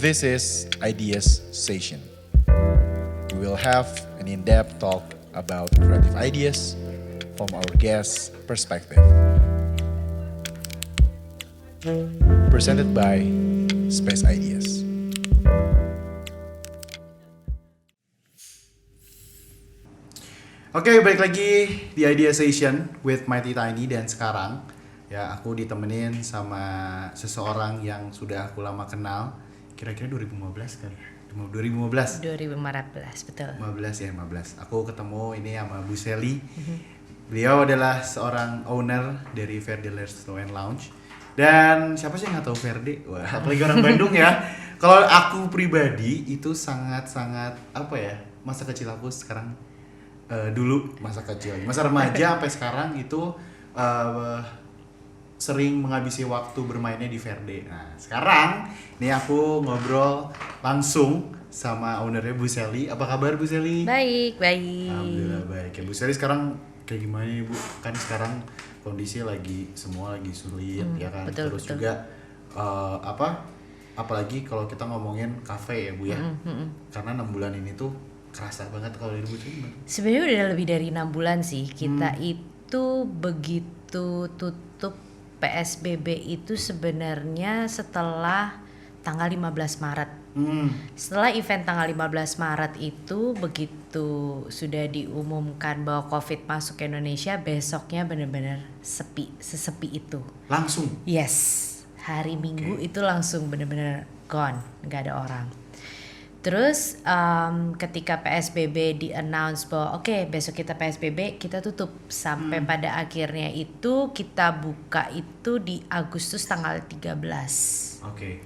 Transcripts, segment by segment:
This is Ideas Session. We will have an in-depth talk about creative ideas from our guest's perspective. Presented by Space Ideas. Oke, balik lagi di Idea Session with Mighty Tiny, dan sekarang ya aku ditemenin sama seseorang yang sudah aku lama kenal. Kira-kira 2015 kan? 2015. 2015, betul. 15 ya, 15. Aku ketemu ini sama Bu Sally. Beliau adalah seorang owner dari Verde Resto and Lounge. Dan siapa sih yang nggak tahu Verde? Wah, apalagi orang Bandung ya. Kalau aku pribadi itu sangat-sangat apa ya? Masa kecil aku sekarang dulu masa kecil, masa remaja sampai sekarang itu sering menghabisi waktu bermainnya di Verde. Nah, sekarang nih aku ngobrol langsung sama ownernya Bu Sally. Apa kabar Bu Sally? Baik. Alhamdulillah baik. Ya Bu Sally sekarang kayak gimana nih Bu? Kan sekarang kondisi semua lagi sulit ya kan. Betul. Juga apalagi kalau kita ngomongin kafe ya Bu ya. Karena 6 bulan ini tuh kerasa banget kalau di Ibu. Sebenarnya udah lebih dari 6 bulan sih. Kita itu begitu tutup PSBB itu sebenarnya setelah tanggal 15 Maret. Setelah event tanggal 15 Maret itu, begitu sudah diumumkan bahwa COVID masuk ke Indonesia, besoknya benar-benar sepi, sesepi itu. Langsung? Yes, hari Minggu itu langsung benar-benar gone, nggak ada orang. Terus ketika PSBB di-announce bahwa oke, besok kita PSBB, kita tutup sampai pada akhirnya itu kita buka itu di Agustus tanggal 13. Oke.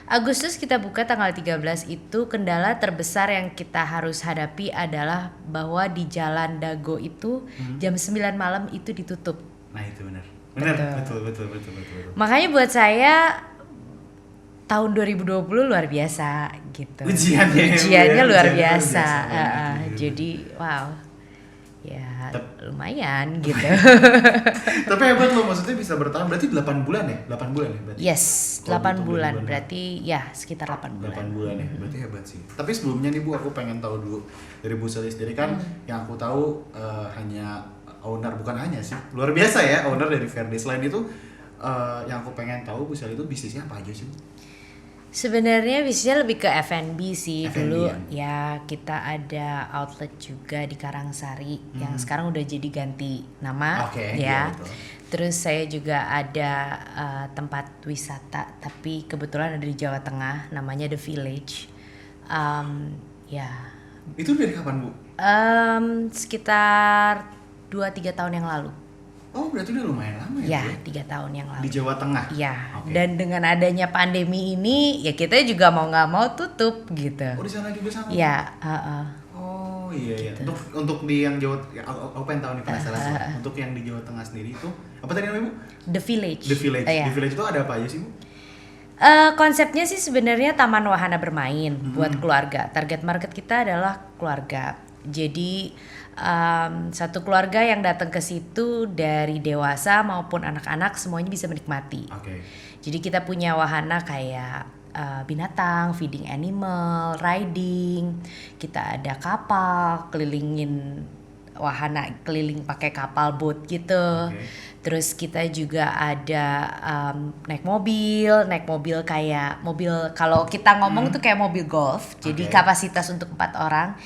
Agustus kita buka tanggal 13 itu, kendala terbesar yang kita harus hadapi adalah bahwa di Jalan Dago itu jam 9 malam itu ditutup. Nah, itu benar. Betul. Makanya buat saya tahun 2020 luar biasa gitu. Ujiannya luar biasa. Jadi wow. Ya lumayan gitu. Tapi hebat loh, maksudnya bisa bertahan berarti 8 bulan ya? 8 bulan ya berarti? Yes, 8 bulan. Berarti ya sekitar 8 bulan. 8 bulan ya, berarti hebat sih. Tapi sebelumnya nih Bu, aku pengen tahu dulu dari Bu Sally sendiri kan, yang aku tahu hanya owner, bukan hanya sih, luar biasa ya owner dari Verde. Selain itu yang aku pengen tahu Bu Sally itu bisnisnya apa aja sih Bu? Sebenarnya bisnisnya lebih ke F&B sih. F&B dulu ya kita ada outlet juga di Karangsari yang sekarang udah jadi ganti nama ya. Betul. Terus saya juga ada tempat wisata tapi kebetulan ada di Jawa Tengah, namanya The Village. Ya. Itu dari kapan Bu? Sekitar 2-3 tahun yang lalu. Oh, berarti udah lumayan lama ya? Ya, 3 tahun yang lalu. Di Jawa Tengah? Iya, Okay. dan dengan adanya pandemi ini, ya kita juga mau nggak mau tutup gitu. Oh, di sana juga sama? Iya, Oh iya. Untuk di yang Jawa, ya, aku pengen tahu nih, penasaran sih. Untuk yang di Jawa Tengah sendiri itu, apa tadi namanya Bu? The Village. The Village. Iya. The Village itu ada apa aja sih Bu? Konsepnya sih sebenarnya taman wahana bermain buat keluarga. Target market kita adalah keluarga. Jadi satu keluarga yang datang ke situ dari dewasa maupun anak-anak semuanya bisa menikmati. Oke. Jadi kita punya wahana kayak binatang, feeding animal, riding. Kita ada kapal, kelilingin wahana, keliling pakai kapal boat gitu. Okay. Terus kita juga ada naik mobil kayak mobil, kalau kita ngomong tuh kayak mobil golf. Jadi kapasitas untuk 4 orang.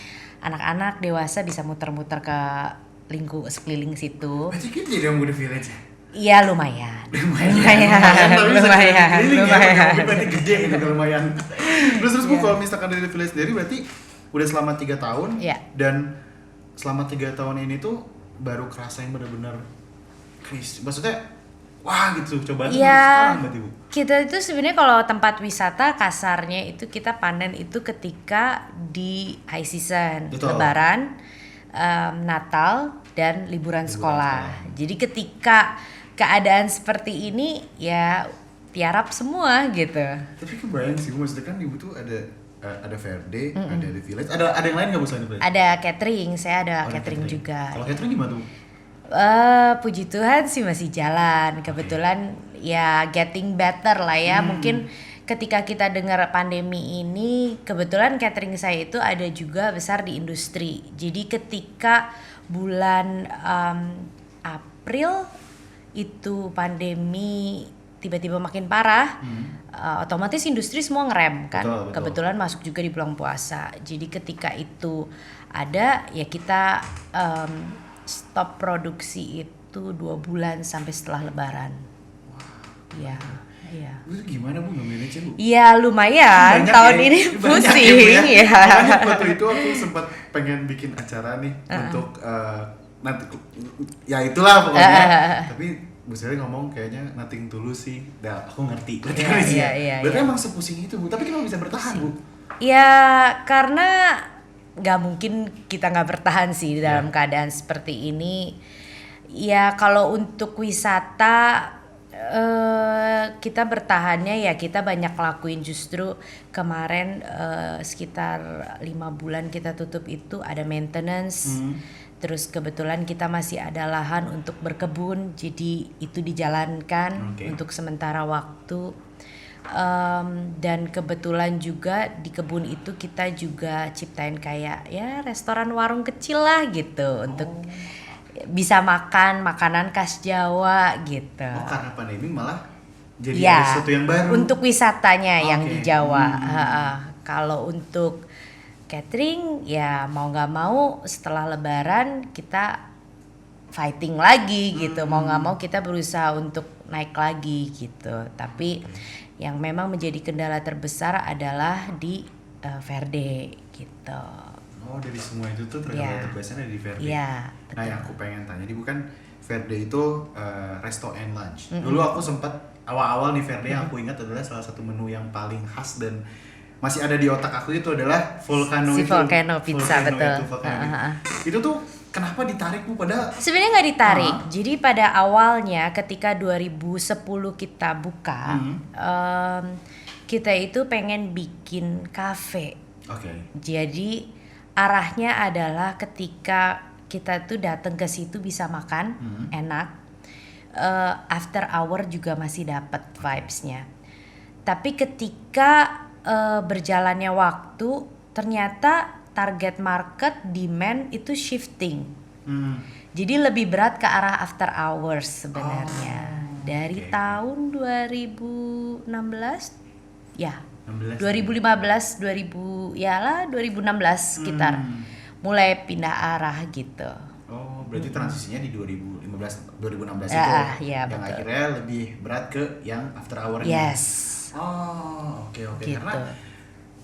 Anak-anak, dewasa bisa muter-muter ke sekeliling situ. Berarti kan jadi yang The Village ya? Iya lumayan. Lumayan. Berarti gede gitu kalau lumayan. Terus Bu, kalau misalkan dari The Village sendiri berarti udah selama 3 tahun. Iya. Dan selama 3 tahun ini tuh baru kerasa yang benar-benar maksudnya wah gitu, cobaan sekarang berarti Bu. Kita itu sebenarnya kalau tempat wisata kasarnya itu kita panen itu ketika di high season. Betul. Lebaran, Natal dan liburan sekolah. Jadi ketika keadaan seperti ini ya tiarap semua gitu. Tapi kebayang sih Bu, maksudnya kan Ibu tuh ada Verde, ada The Village, ada yang lain nggak Bu selain The Village? Ada catering, saya ada catering juga. Kalau catering gimana tuh? Puji Tuhan sih masih jalan. Kebetulan ya getting better lah ya. Mungkin ketika kita dengar pandemi ini, kebetulan catering saya itu ada juga besar di industri. Jadi ketika bulan April itu pandemi tiba-tiba makin parah, otomatis industri semua ngerem kan. Betul. Kebetulan masuk juga di bulan puasa. Jadi ketika itu ada, ya kita stop produksi itu 2 bulan sampai setelah Lebaran. Iya. Iya. Itu gimana Bu nge-manage Bu? Iya lumayan, Banyak tahun ya, ini banyak pusing ya, Bu ya. Makanya waktu itu aku sempat pengen bikin acara nih untuk nanti ya itulah pokoknya. Tapi Bu Sally ngomong kayaknya nothing tulus sih. Dah aku ngerti. Iya. Berarti emang sepusing itu Bu. Tapi kenapa bisa bertahan Bu? Ya karena nggak mungkin kita nggak bertahan sih dalam keadaan seperti ini. Ya kalau untuk wisata kita bertahannya ya kita banyak lakuin, justru kemarin sekitar 5 bulan kita tutup itu ada maintenance. Terus kebetulan kita masih ada lahan untuk berkebun, jadi itu dijalankan untuk sementara waktu. Dan kebetulan juga di kebun itu kita juga ciptain kayak ya restoran warung kecil lah gitu untuk bisa makan makanan khas Jawa gitu. Oh karena pandemi malah jadi ada sesuatu yang baru. Untuk wisatanya yang di Jawa. Kalau untuk catering ya mau nggak mau setelah Lebaran kita fighting lagi gitu. Mau nggak mau kita berusaha untuk naik lagi gitu. Tapi yang memang menjadi kendala terbesar adalah di Verde gitu. Oh dari semua itu tuh ternyata terbesarnya di Verde. Iya. Nah yang aku pengen tanya, ini bukan Verde itu resto and lunch. Dulu aku sempat awal-awal nih Verde yang aku ingat adalah salah satu menu yang paling khas dan masih ada di otak aku itu adalah Volcano Si itu. Volcano pizza, betul. Itu tuh kenapa ditarik Bu padahal? Sebenarnya nggak ditarik. Jadi pada awalnya ketika 2010 kita buka, kita itu pengen bikin kafe. Jadi arahnya adalah ketika kita tuh datang ke situ bisa makan enak, after hour juga masih dapat vibes-nya. Tapi ketika berjalannya waktu ternyata target market demand itu shifting. Jadi lebih berat ke arah after hours sebenarnya. Dari tahun 2016 ya 2015 2016 sekitar mulai pindah arah gitu. Oh, berarti transisinya di 2016 Ya, itu yang betul. akhirnya lebih berat ke yang after hour. Yes. Oh, oke. Gitu. Karena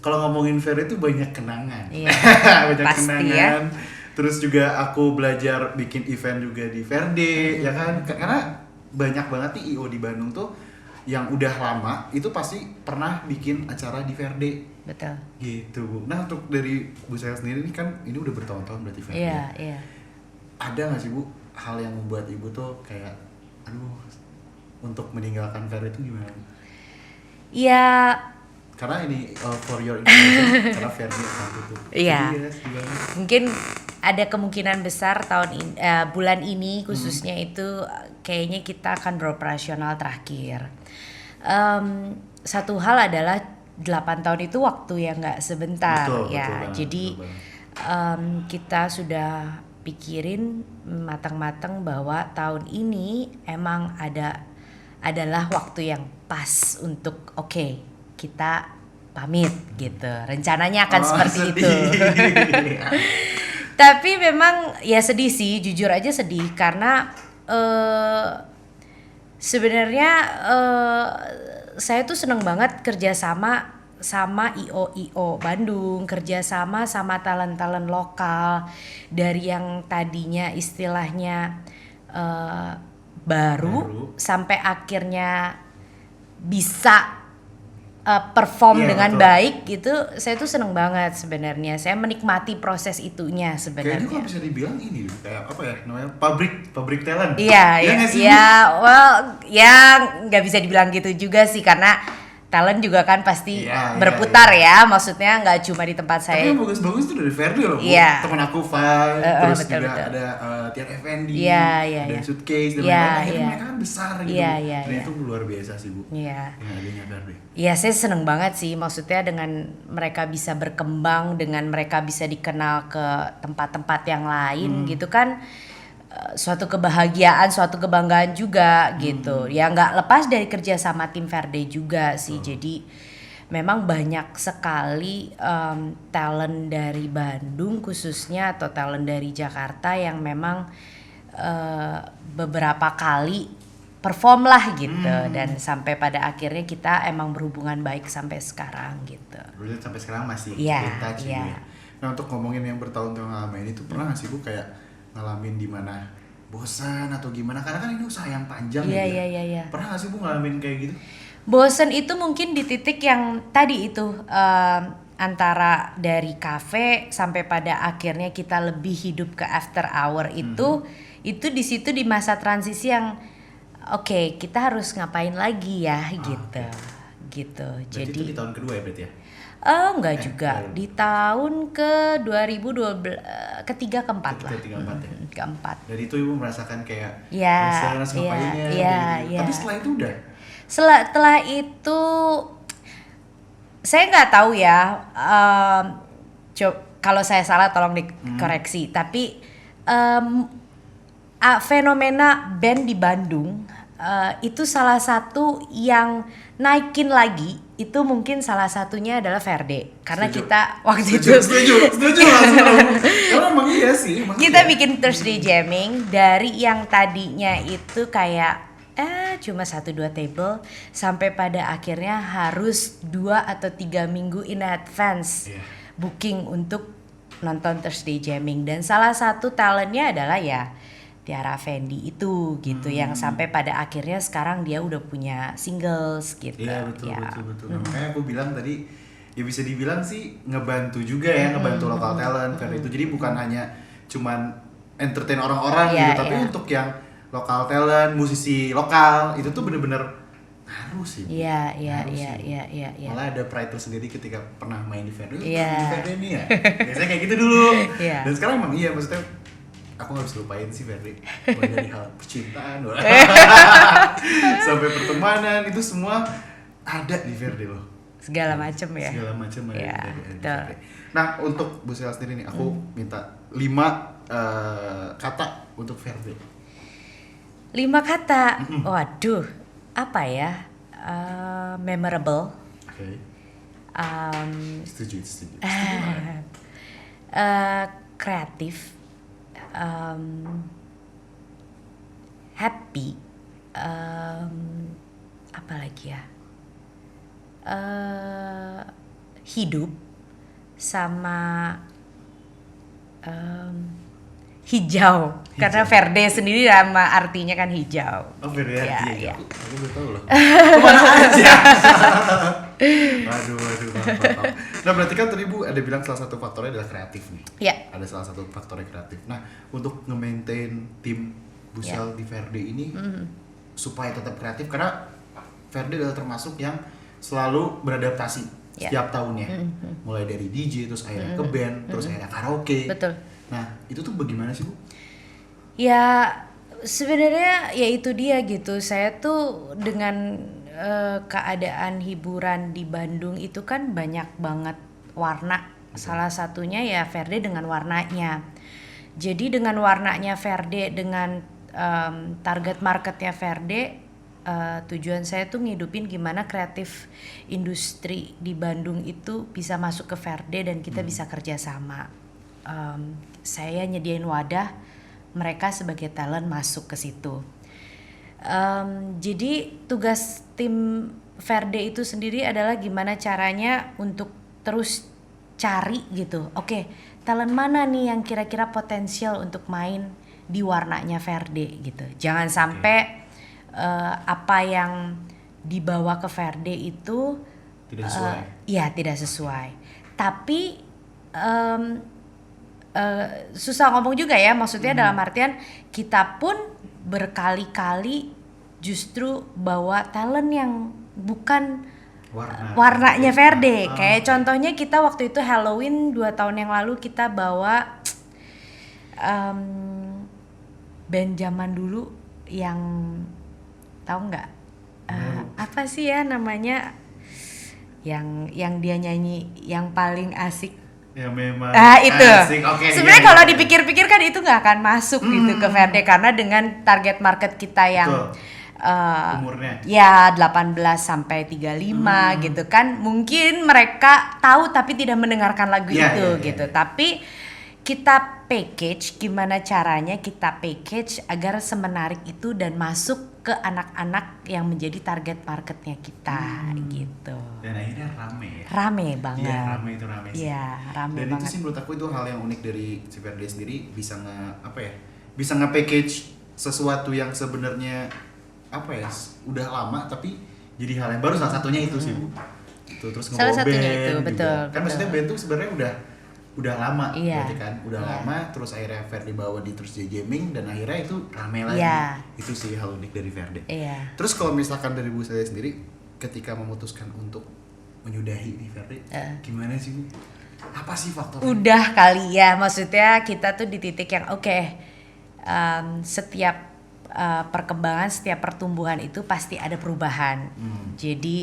kalau ngomongin Verde itu banyak kenangan. Iya. Banyak Pasti kenangan. Terus juga aku belajar bikin event juga di Verde, ya kan? Karena banyak banget nih IO di Bandung tuh yang udah lama itu pasti pernah bikin acara di Verde. Betul. Gitu Bu. Nah untuk dari Bu Sally sendiri nih kan ini udah bertahun-tahun berarti Verde. Iya. Ada nggak sih Bu hal yang membuat Ibu tuh kayak aduh untuk meninggalkan Verde itu gimana? Ya Karena ini for your information karena Verde akan tutup. Iya. Gimana? mungkin ada kemungkinan besar bulan ini khususnya itu kayaknya kita akan beroperasional terakhir. Satu hal adalah 8 tahun itu waktu yang nggak sebentar. Betul ya. banget, Jadi betul banget. kita sudah pikirin matang-matang bahwa tahun ini emang adalah waktu yang pas untuk kita pamit gitu. Rencananya akan seperti sedih. itu. Tapi memang ya sedih sih, jujur aja sedih karena sebenarnya saya tuh seneng banget kerjasama sama IO Bandung, kerjasama sama talent-talent lokal dari yang tadinya istilahnya baru sampai akhirnya bisa perform dengan betul. baik gitu. Saya tuh seneng banget sebenarnya. Saya menikmati proses itunya Kayaknya sebenarnya. kok bisa dibilang ini kayak apa ya namanya pabrik talent. Iya, nggak sih, Bu? ya, nggak bisa dibilang gitu juga sih karena talent juga kan pasti Iya, berputar ya, maksudnya nggak cuma di tempat Tapi saya. yang bagus-bagus tuh dari Verdi loh, Bu. Iya. Temen aku Fai, terus betul, juga betul. ada Tiar Effendi, Iya, ada iya. Suitcase dan Iya, lain-lain. Akhirnya iya. mereka kan besar gitu. Iya, Bu. iya, Dan iya. itu luar biasa sih, Bu. Iya. Yang adanya Verdi. Ya saya seneng banget sih, maksudnya dengan mereka bisa berkembang, dengan mereka bisa dikenal ke tempat-tempat yang lain gitu kan, suatu kebahagiaan, suatu kebanggaan juga gitu. Ya nggak lepas dari kerja sama tim Verde juga sih. Jadi memang banyak sekali talent dari Bandung khususnya atau talent dari Jakarta yang memang beberapa kali perform lah gitu, dan sampai pada akhirnya kita emang berhubungan baik sampai sekarang gitu. Berarti sampai sekarang masih Iya, in touch iya. gitu ya. Nah untuk ngomongin yang bertahun-tahun ngalamin itu pernah nggak sih Bu kayak ngalamin di mana bosan atau gimana? Karena kan ini usaha yang panjang Iya, ya. iya. Pernah nggak sih Bu ngalamin kayak gitu? Bosen itu mungkin di titik yang tadi itu antara dari kafe sampai pada akhirnya kita lebih hidup ke after hour itu di situ di masa transisi yang oke, kita harus ngapain lagi ya gitu. Gitu. Berarti Jadi itu di tahun kedua ya berarti ya? enggak juga belum. di tahun ke 2012 ketiga keempat lah. Ketiga, keempat ya? Keempat. Dari itu Ibu merasakan kayak Iya, bosan, harus ngapainnya iya, kayak gitu. iya. Tapi setelah itu udah Setelah itu saya nggak tahu ya, kalau saya salah tolong dikoreksi. Tapi fenomena band di Bandung itu salah satu yang naikin lagi itu mungkin salah satunya adalah Verde karena Setuju. kita waktu setuju langsung. Karena emang iya sih. emang kita iya. bikin Thursday Jamming dari yang tadinya itu kayak cuma 1-2 table sampai pada akhirnya harus 2 atau 3 minggu in advance Iya. booking untuk nonton Thursday Jamming, dan salah satu talentnya adalah ya Tiara Fendi itu gitu yang sampai pada akhirnya sekarang dia udah punya singles gitu. Iya betul Ya. betul. Nah, makanya aku bilang tadi ya bisa dibilang sih ngebantu juga ya, ngebantu lokal talent Verdi itu. Jadi bukan hanya cuman entertain orang-orang Iya, gitu, tapi iya. untuk yang lokal talent, musisi lokal itu tuh bener-bener harus sih. Bu. Iya. Harus sih. Malah ada pride tersendiri ketika pernah main di Verdi. Iya. Di Verdi nih ya. Biasanya kayak gitu dulu. Iya. Dan sekarang emang iya, maksudnya aku gak bisa lupain sih Verdi. Mulai dari hal percintaan sampai pertemanan itu semua ada di Verdi loh. Segala macem ya. Segala macam ada Iya, di betul. Verdi. Nah untuk Bu Sela sendiri nih, aku minta 5 kata untuk Verdi. 5 kata. Waduh, apa ya? Memorable. Oke. Setuju. Kreatif, happy, apa lagi ya? Hidup sama hijau. Karena Verde sendiri nama artinya kan hijau. Oh Verdi Iya, artinya iya. Aku belum tahu loh. Kemana aja? Waduh, maaf. Nah berarti kan tadi Bu ada bilang salah satu faktornya adalah kreatif nih. Iya. Ada salah satu faktornya kreatif. Nah untuk nge-maintain tim Busel di Verdi ini supaya tetap kreatif, karena Verdi adalah termasuk yang selalu beradaptasi setiap tahunnya. Mulai dari DJ, terus akhirnya ke band, terus akhirnya karaoke. Betul. Nah itu tuh bagaimana sih Bu? Ya sebenarnya ya itu dia gitu. Saya tuh dengan keadaan hiburan di Bandung itu kan banyak banget warna. Salah satunya ya Verde dengan warnanya. Jadi dengan warnanya Verde, dengan target marketnya Verde, tujuan saya tuh ngidupin gimana kreatif industri di Bandung itu bisa masuk ke Verde dan kita bisa kerja sama. Saya nyediain wadah, mereka sebagai talent masuk ke situ. Jadi tugas tim Verde itu sendiri adalah gimana caranya untuk terus cari gitu. Oke, talent mana nih yang kira-kira potensial untuk main di warnanya Verde gitu. Jangan sampai apa yang dibawa ke Verde itu Tidak sesuai. Iya, tidak sesuai. Tapi susah ngomong juga ya, maksudnya dalam artian kita pun berkali-kali justru bawa talent yang bukan warnanya Verde. Ah, Kayak contohnya kita waktu itu Halloween 2 tahun yang lalu kita bawa em, band zaman dulu yang tahu nggak apa sih ya namanya yang dia nyanyi yang paling asik. Ya memang Itu asik. Oke, sebenarnya iya, kalau iya. dipikir-pikir kan itu nggak akan masuk gitu ke Verde karena dengan target market kita yang Betul. Umurnya ya 18 sampai 35 gitu kan, mungkin mereka tahu tapi tidak mendengarkan lagu Iya, itu iya, gitu. iya. Tapi kita package, gimana caranya kita package agar semenarik itu dan masuk ke anak-anak yang menjadi target marketnya kita gitu. dan akhirnya rame ya. Rame banget. Iya, rame itu rame sih. Iya, rame Dan banget. itu sih menurut aku itu hal yang unik dari si Verde sendiri, bisa bisa nge-package sesuatu yang sebenarnya udah lama tapi jadi hal yang baru. Salah satunya itu sih Bu. Itu terus Salah ngebawa satunya band itu, juga. betul, Kan betul. maksudnya band tuh sebenarnya udah lama Iya. berarti kan, udah Iya. lama terus akhirnya Verde bawa di terus jamming dan akhirnya itu rame lagi. Iya. Itu sih hal unik dari Verde. Iya. Terus kalau misalkan dari Bu saya sendiri ketika memutuskan untuk menyudahi nih Verde, gimana sih Bu? Apa sih faktornya? Udah kali ya, maksudnya kita tuh di titik yang setiap perkembangan, setiap pertumbuhan itu pasti ada perubahan. Jadi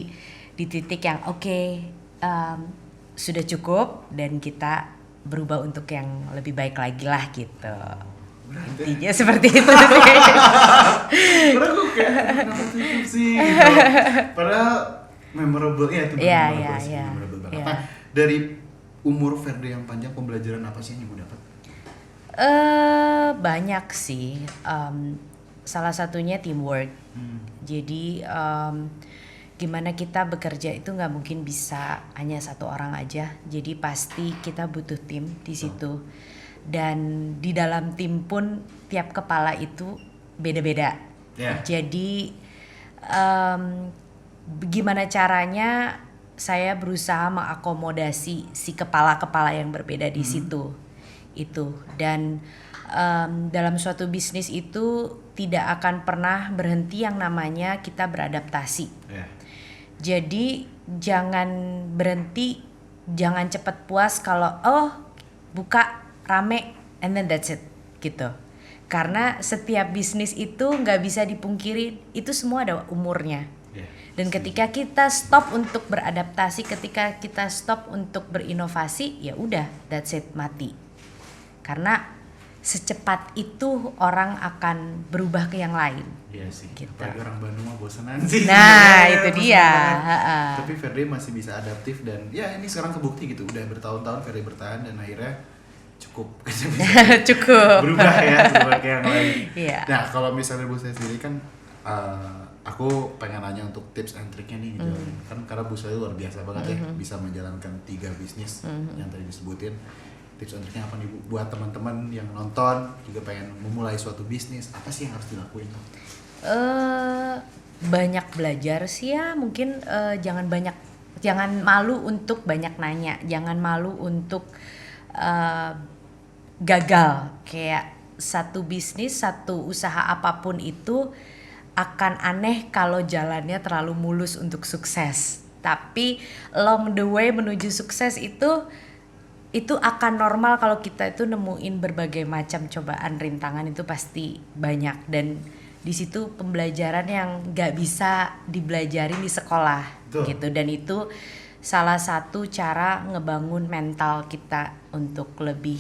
di titik yang sudah cukup dan kita berubah untuk yang lebih baik lagi lah gitu. Intinya seperti itu sih. Padahal gue kayak kenapa tutup sih gitu. Padahal memorable ya itu Iya, memorable sih, iya, memorable banget. iya. Nah, dari umur Verde yang panjang, pembelajaran apa sih yang Ibu dapat? Banyak sih. Salah satunya teamwork. Jadi gimana kita bekerja itu nggak mungkin bisa hanya satu orang aja. Jadi pasti kita butuh tim di situ. Dan di dalam tim pun tiap kepala itu beda-beda. Yeah. Jadi gimana caranya saya berusaha mengakomodasi si kepala-kepala yang berbeda di situ itu. Dan dalam suatu bisnis itu tidak akan pernah berhenti yang namanya kita beradaptasi. Yeah. Jadi jangan berhenti, jangan cepat puas kalau buka rame and then that's it gitu. Karena setiap bisnis itu nggak bisa dipungkiri, itu semua ada umurnya. Yeah. Dan ketika kita stop untuk beradaptasi, ketika kita stop untuk berinovasi, ya udah that's it, mati. Karena secepat itu orang akan berubah ke yang lain. Iya sih. Gitu. Apalagi orang Bandung mah bosenan sih. Nah, itu Bosenan dia. banget. Tapi Verde masih bisa adaptif dan ya ini sekarang kebukti gitu. Udah bertahun-tahun Verde bertahan dan akhirnya cukup Cukup. berubah ke yang lain. Iya. Nah, kalau misalnya Bu saya sendiri kan aku pengen nanya untuk tips and triknya nih gitu. Kan karena Bu saya luar biasa banget ya bisa menjalankan 3 bisnis yang tadi disebutin. Tips and triknya apa nih Bu? Buat teman-teman yang nonton juga pengen memulai suatu bisnis, apa sih yang harus dilakuin? Banyak belajar sih ya, mungkin jangan malu untuk banyak nanya, jangan malu untuk gagal. Kayak satu bisnis, satu usaha apapun itu akan aneh kalau jalannya terlalu mulus untuk sukses. Tapi along the way menuju sukses itu akan normal kalau kita itu nemuin berbagai macam cobaan, rintangan itu pasti banyak. Dan di situ pembelajaran yang nggak bisa dibelajarin di sekolah. Betul. Gitu. Dan itu salah satu cara ngebangun mental kita untuk lebih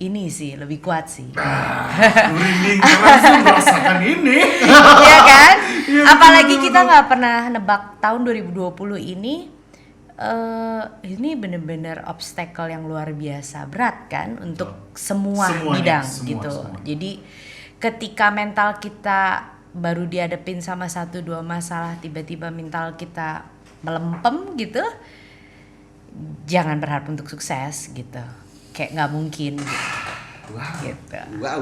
lebih kuat sih. Merinding langsung merasakan ini. Iya kan? Iya, Apalagi betul, kita betul. nggak pernah nebak tahun 2020 ini bener-bener obstacle yang luar biasa berat kan untuk semua Semuanya, bidang semua, gitu. semua. Jadi ketika mental kita baru dihadapin sama 1-2 masalah, tiba-tiba mental kita melempem gitu, jangan berharap untuk sukses gitu. Kayak nggak mungkin gitu. Gitu. Wow.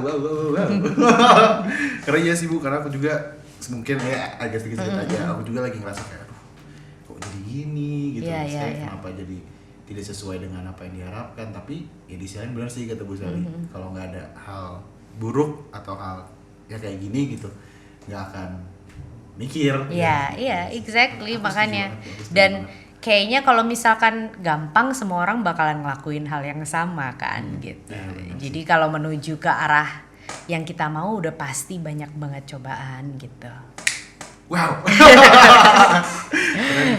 Karena iya sih Bu, karena aku juga mungkin ya agak sedikit aja. Aku juga lagi ngerasa kayak kok jadi gini gitu. Iya, Maksudnya iya. kenapa jadi tidak sesuai dengan apa yang diharapkan. Tapi ya di sisi lain benar sih kata Bu Sally. Kalau nggak ada hal buruk atau hal ya kayak gini gitu, nggak akan mikir. Iya, exactly, Aku setuju makanya. banget, aku setuju Dan banget. kayaknya kalau misalkan gampang, semua orang bakalan ngelakuin hal yang sama kan, gitu. Iya, benar Jadi kalau menuju ke arah yang kita mau udah pasti banyak banget cobaan gitu. Wow.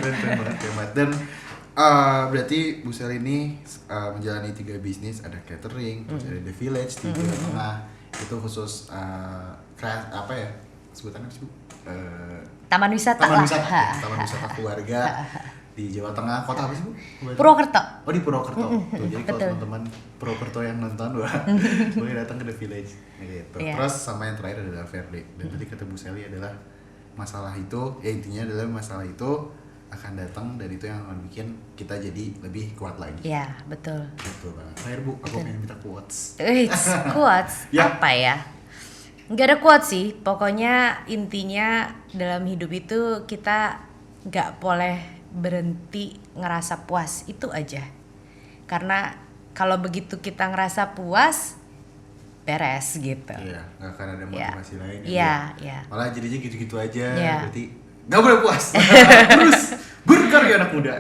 keren banget. Dan berarti Bu Sel ini menjalani 3 bisnis, ada catering, terus ada The Village di Jawa Tengah. Itu khusus apa ya? Sebutannya apa sih, Bu? Taman wisata Taman lah. wisata. Taman wisata keluarga di Jawa Tengah. Kota apa sih, Bu? Purwokerto. Oh, di Purwokerto. Tuh, jadi kalau Betul. teman-teman Purwokerto yang nonton, wah, boleh datang ke The Village gitu. Iya. Terus sama yang terakhir adalah Verde. Dan tadi kata Bu Sally adalah masalah itu, ya intinya adalah masalah itu akan datang dan itu yang akan bikin kita jadi lebih kuat lagi. Iya, betul. Betul banget. Terakhir, Bu, aku pengen minta quotes. Quotes Ya. apa ya? Nggak ada quotes sih. Pokoknya intinya dalam hidup itu kita nggak boleh berhenti ngerasa puas, itu aja. Karena kalau begitu kita ngerasa puas, beres gitu. Iya, nggak akan ada Iya. motivasi lain. Iya, iya. Malah jadinya gitu-gitu aja. Iya. Berarti nggak boleh puas. Terus berkarya anak muda.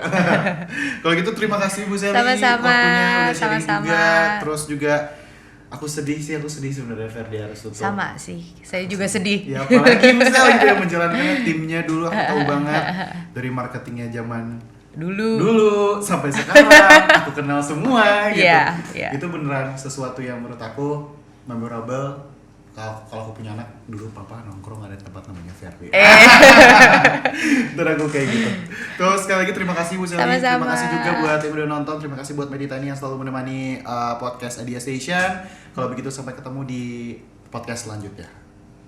Kalau gitu terima kasih Bu Sally Sama-sama, waktunya udah sharing sama-sama. juga. Terus juga aku sedih sebenarnya Ferdi harus tutup. Sama sih, saya juga sedih. Ya apalagi Bu Sally itu yang menjalankannya, timnya dulu aku tahu banget dari marketingnya zaman dulu sampai sekarang aku kenal semua gitu. Iya, iya. Itu beneran sesuatu yang menurut aku memorable. Kalau aku punya anak dulu, papa nongkrong ada tempat namanya Ferdi. Dan aku kayak gitu. Terus sekali lagi terima kasih Bu Sally. Terima Sama-sama. kasih juga buat yang udah nonton. Terima kasih buat Meditani yang selalu menemani podcast Adia Station. Kalau begitu sampai ketemu di podcast selanjutnya.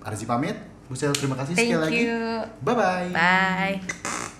Arzi pamit. Bu Sally terima kasih Thank sekali lagi. you. Bye bye. Bye.